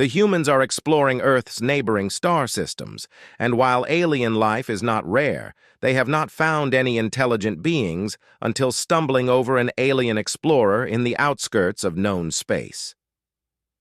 The humans are exploring Earth's neighboring star systems, and while alien life is not rare, they have not found any intelligent beings until stumbling over an alien explorer in the outskirts of known space.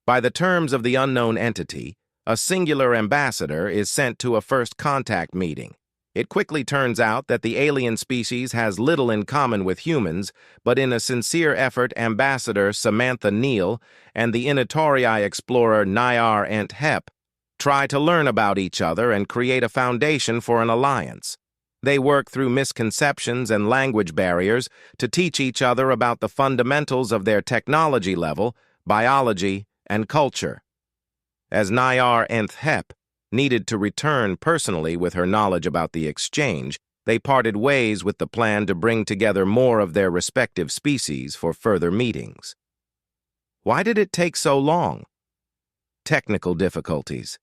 By the terms of the unknown entity, a singular ambassador is sent to a first contact meeting. It quickly turns out that the alien species has little in common with humans, but in a sincere effort, Ambassador Samantha Neal and the Inatorii explorer Nayar Ent Hep try to learn about each other and create a foundation for an alliance. They work through misconceptions and language barriers to teach each other about the fundamentals of their technology level, biology, and culture. As Nayar Ent Hep needed to return personally with her knowledge about the exchange, they parted ways with the plan to bring together more of their respective species for further meetings. Why did it take so long? Technical difficulties.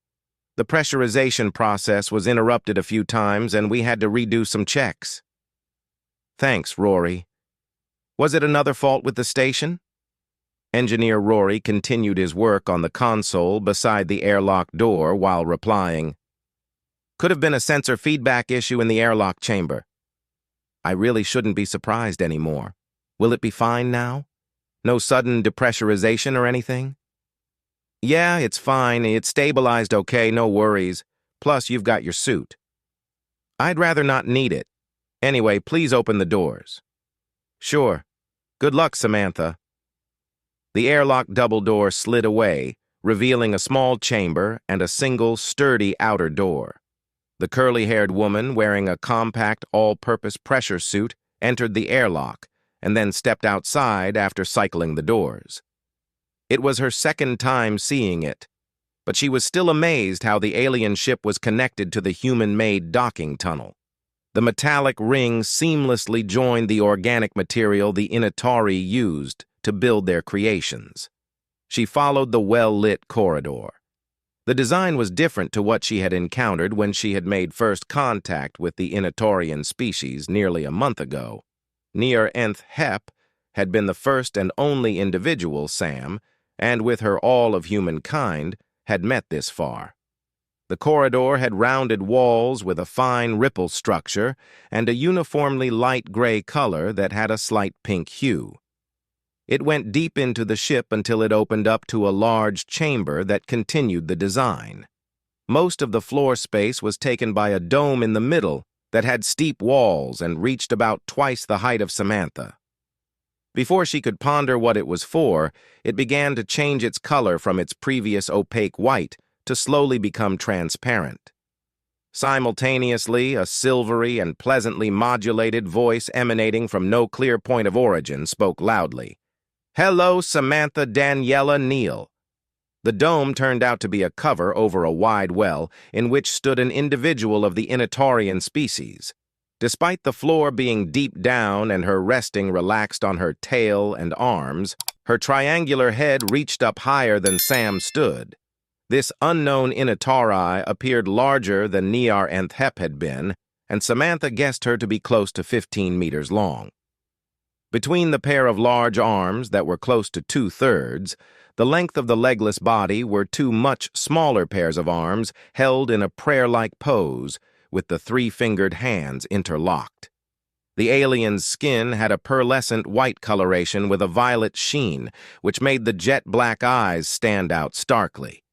The pressurization process was interrupted a few times and we had to redo some checks. Thanks, Rory. Was it another fault with the station? Engineer Rory continued his work on the console beside the airlock door while replying, "Could have been a sensor feedback issue in the airlock chamber. I really shouldn't be surprised anymore. Will it be fine now? No sudden depressurization or anything?" "Yeah, it's fine. It's stabilized okay, no worries. Plus, you've got your suit." "I'd rather not need it. Anyway, please open the doors." "Sure. Good luck, Samantha." The airlock double door slid away, revealing a small chamber and a single, sturdy outer door. The curly-haired woman, wearing a compact, all-purpose pressure suit, entered the airlock and then stepped outside after cycling the doors. It was her second time seeing it, but she was still amazed how the alien ship was connected to the human-made docking tunnel. The metallic ring seamlessly joined the organic material the Inatorii used to build their creations. She followed the well-lit corridor. The design was different to what she had encountered when she had made first contact with the Inatorian species nearly a month ago. Nayar Ent Hep had been the first and only individual Sam, and with her all of humankind, had met this far. The corridor had rounded walls with a fine ripple structure and a uniformly light gray color that had a slight pink hue. It went deep into the ship until it opened up to a large chamber that continued the design. Most of the floor space was taken by a dome in the middle that had steep walls and reached about twice the height of Samantha. Before she could ponder what it was for, it began to change its color from its previous opaque white to slowly become transparent. Simultaneously, a silvery and pleasantly modulated voice emanating from no clear point of origin spoke loudly. "Hello, Samantha Daniela Neal." The dome turned out to be a cover over a wide well in which stood an individual of the Inatorian species. Despite the floor being deep down and her resting relaxed on her tail and arms, her triangular head reached up higher than Sam stood. This unknown Inatorii appeared larger than Nayar Ent Hep had been, and Samantha guessed her to be close to 15 meters long. Between the pair of large arms that were close to 2/3, the length of the legless body were two much smaller pairs of arms held in a prayer-like pose, with the three-fingered hands interlocked. The alien's skin had a pearlescent white coloration with a violet sheen, which made the jet-black eyes stand out starkly.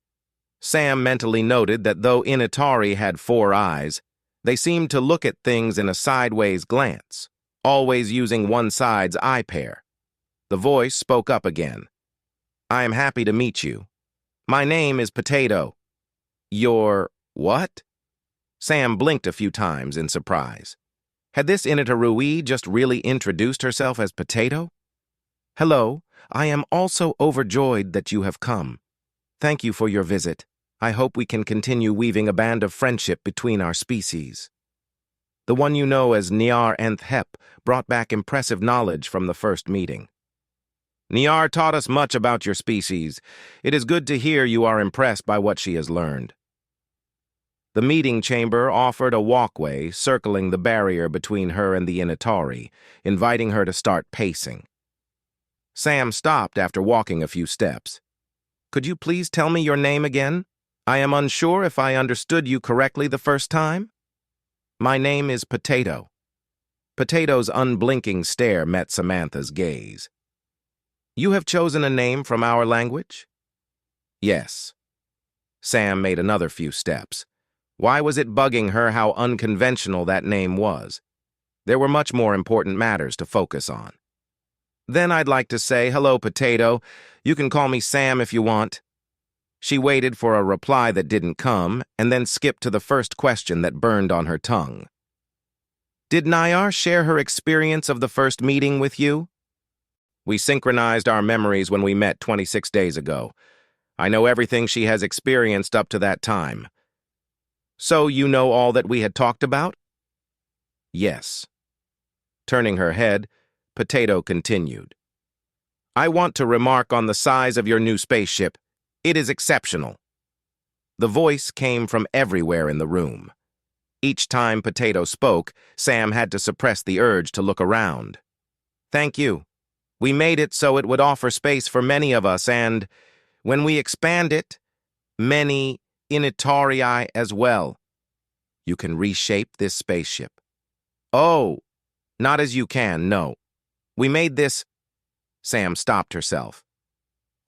Sam mentally noted that though Inatorii had 4 eyes, they seemed to look at things in a sideways glance, always using one side's eye pair. The voice spoke up again. "I am happy to meet you. My name is Potato." "You're what?" Sam blinked a few times in surprise. Had this Inatorii just really introduced herself as Potato? "Hello, I am also overjoyed that you have come. Thank you for your visit. I hope we can continue weaving a band of friendship between our species." The one you know as Nayar Ent Hep brought back impressive knowledge from the first meeting. "Nayar taught us much about your species. It is good to hear you are impressed by what she has learned." The meeting chamber offered a walkway circling the barrier between her and the Inatorii, inviting her to start pacing. Sam stopped after walking a few steps. Could you please tell me your name again? I am unsure if I understood you correctly the first time. My name is Potato. Potato's unblinking stare met Samantha's gaze. You have chosen a name from our language? Yes. Sam made another few steps. Why was it bugging her how unconventional that name was? There were much more important matters to focus on. Then I'd like to say, hello, Potato. You can call me Sam if you want. She waited for a reply that didn't come, and then skipped to the first question that burned on her tongue. Did Nayar share her experience of the first meeting with you? We synchronized our memories when we met 26 days ago. I know everything she has experienced up to that time. So you know all that we had talked about? Yes. Turning her head, Potato continued. I want to remark on the size of your new spaceship. It is exceptional. The voice came from everywhere in the room. Each time Potato spoke, Sam had to suppress the urge to look around. Thank you. We made it so it would offer space for many of us, and when we expand it, many initorii as well. You can reshape this spaceship. Oh, not as you can, no. We made this... Sam stopped herself.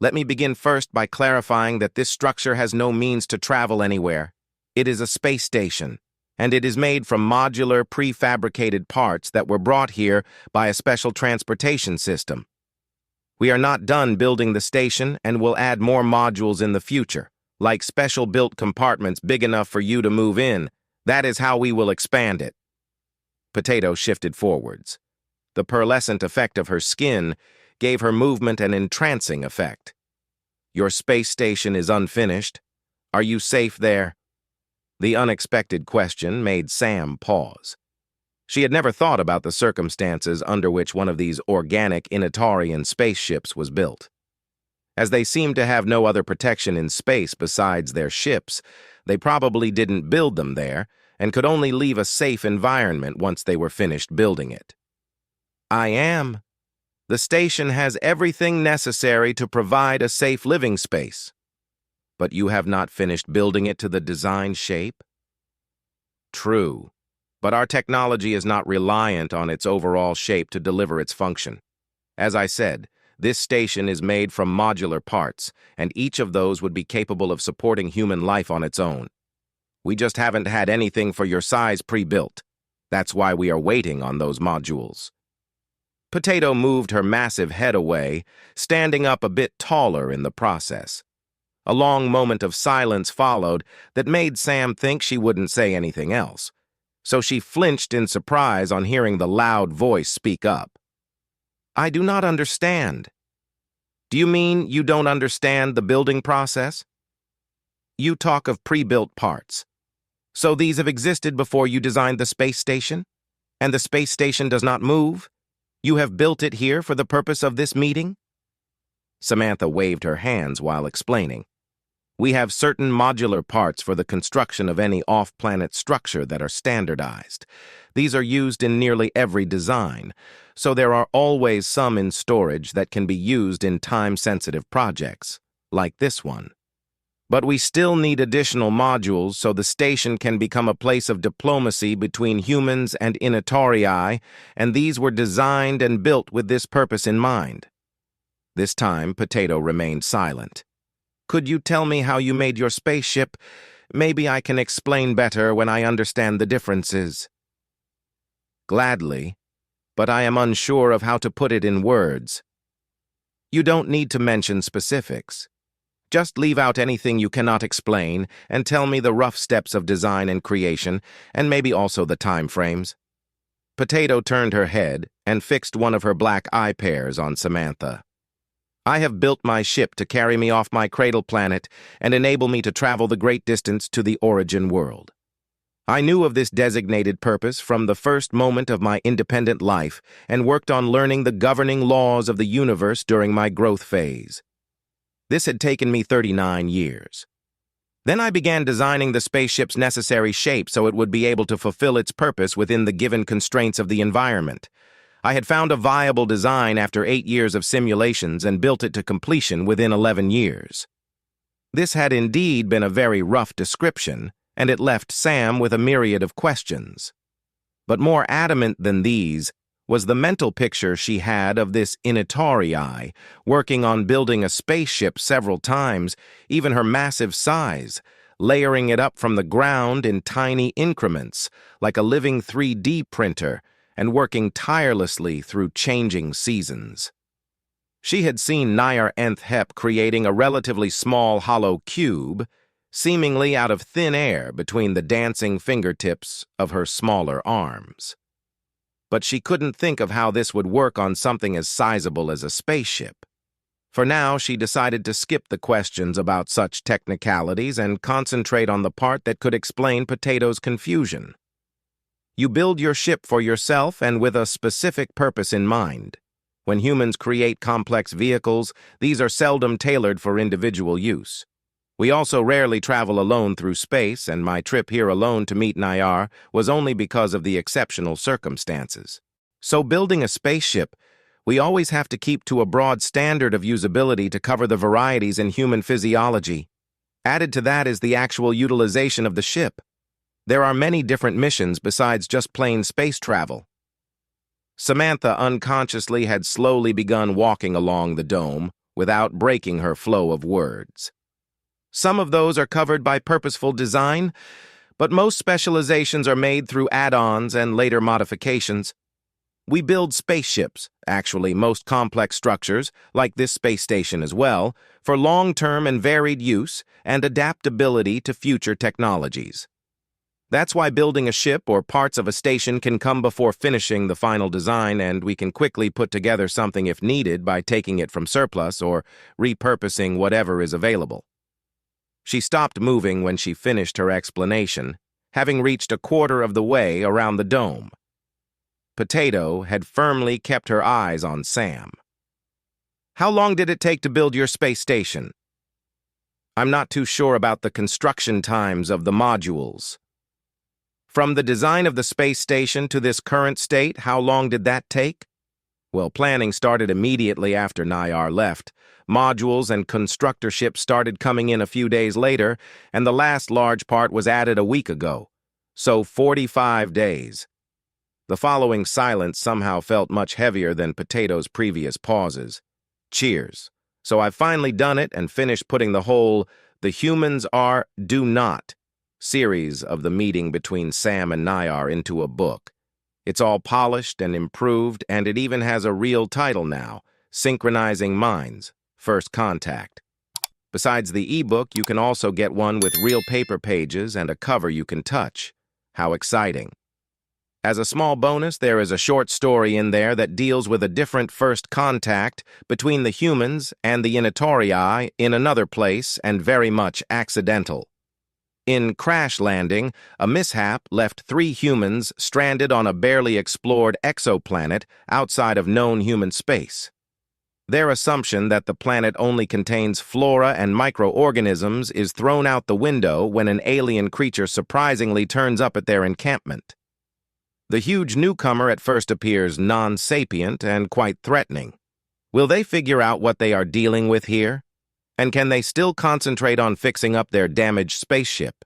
Let me begin first by clarifying that this structure has no means to travel anywhere. It is a space station, and it is made from modular, prefabricated parts that were brought here by a special transportation system. We are not done building the station and will add more modules in the future, like special-built compartments big enough for you to move in. That is how we will expand it. Potato shifted forwards. The pearlescent effect of her skin gave her movement an entrancing effect. Your space station is unfinished. Are you safe there? The unexpected question made Sam pause. She had never thought about the circumstances under which one of these organic Initarian spaceships was built. As they seemed to have no other protection in space besides their ships, they probably didn't build them there and could only leave a safe environment once they were finished building it. I am. The station has everything necessary to provide a safe living space. But you have not finished building it to the design shape? True, but our technology is not reliant on its overall shape to deliver its function. As I said, this station is made from modular parts, and each of those would be capable of supporting human life on its own. We just haven't had anything for your size pre-built. That's why we are waiting on those modules. Potato moved her massive head away, standing up a bit taller in the process. A long moment of silence followed that made Sam think she wouldn't say anything else, so she flinched in surprise on hearing the loud voice speak up. I do not understand. Do you mean you don't understand the building process? You talk of pre-built parts. So these have existed before you designed the space station? And the space station does not move? You have built it here for the purpose of this meeting? Samantha waved her hands while explaining. We have certain modular parts for the construction of any off-planet structure that are standardized. These are used in nearly every design, so there are always some in storage that can be used in time-sensitive projects, like this one. But we still need additional modules so the station can become a place of diplomacy between humans and Initorii, and these were designed and built with this purpose in mind. This time, Potato remained silent. Could you tell me how you made your spaceship? Maybe I can explain better when I understand the differences. Gladly, but I am unsure of how to put it in words. You don't need to mention specifics. Just leave out anything you cannot explain and tell me the rough steps of design and creation, and maybe also the time frames. Potato turned her head and fixed one of her black eye pairs on Samantha. I have built my ship to carry me off my cradle planet and enable me to travel the great distance to the origin world. I knew of this designated purpose from the first moment of my independent life and worked on learning the governing laws of the universe during my growth phase. This had taken me 39 years. Then I began designing the spaceship's necessary shape so it would be able to fulfill its purpose within the given constraints of the environment. I had found a viable design after 8 years of simulations and built it to completion within 11 years. This had indeed been a very rough description, and it left Sam with a myriad of questions. But more adamant than these was the mental picture she had of this ingenuity, working on building a spaceship several times, even her massive size, layering it up from the ground in tiny increments, like a living 3D printer, and working tirelessly through changing seasons. She had seen Nayar Nth Hep creating a relatively small hollow cube, seemingly out of thin air between the dancing fingertips of her smaller arms. But she couldn't think of how this would work on something as sizable as a spaceship. For now, she decided to skip the questions about such technicalities and concentrate on the part that could explain Potato's confusion. You build your ship for yourself and with a specific purpose in mind. When humans create complex vehicles, these are seldom tailored for individual use. We also rarely travel alone through space, and my trip here alone to meet Nayar was only because of the exceptional circumstances. So building a spaceship, we always have to keep to a broad standard of usability to cover the varieties in human physiology. Added to that is the actual utilization of the ship. There are many different missions besides just plain space travel. Samantha unconsciously had slowly begun walking along the dome without breaking her flow of words. Some of those are covered by purposeful design, but most specializations are made through add-ons and later modifications. We build spaceships, actually most complex structures, like this space station as well, for long-term and varied use and adaptability to future technologies. That's why building a ship or parts of a station can come before finishing the final design, and we can quickly put together something if needed by taking it from surplus or repurposing whatever is available. She stopped moving when she finished her explanation, having reached a quarter of the way around the dome. Potato had firmly kept her eyes on Sam. How long did it take to build your space station? I'm not too sure about the construction times of the modules. From the design of the space station to this current state, how long did that take? Well, planning started immediately after Nayar left. Modules and constructorship started coming in a few days later, and the last large part was added a week ago. So 45 days. The following silence somehow felt much heavier than Potato's previous pauses. Cheers. So I've finally done it and finished putting the whole "the humans are do not" series of the meeting between Sam and Nayar into a book. It's all polished and improved, and it even has a real title now, Synchronizing Minds, First Contact. Besides the ebook, you can also get one with real paper pages and a cover you can touch. How exciting. As a small bonus, there is a short story in there that deals with a different first contact between the humans and the ingenuity in another place and very much accidental. In Crash Landing, a mishap left 3 humans stranded on a barely explored exoplanet outside of known human space. Their assumption that the planet only contains flora and microorganisms is thrown out the window when an alien creature surprisingly turns up at their encampment. The huge newcomer at first appears non-sapient and quite threatening. Will they figure out what they are dealing with here? And can they still concentrate on fixing up their damaged spaceship?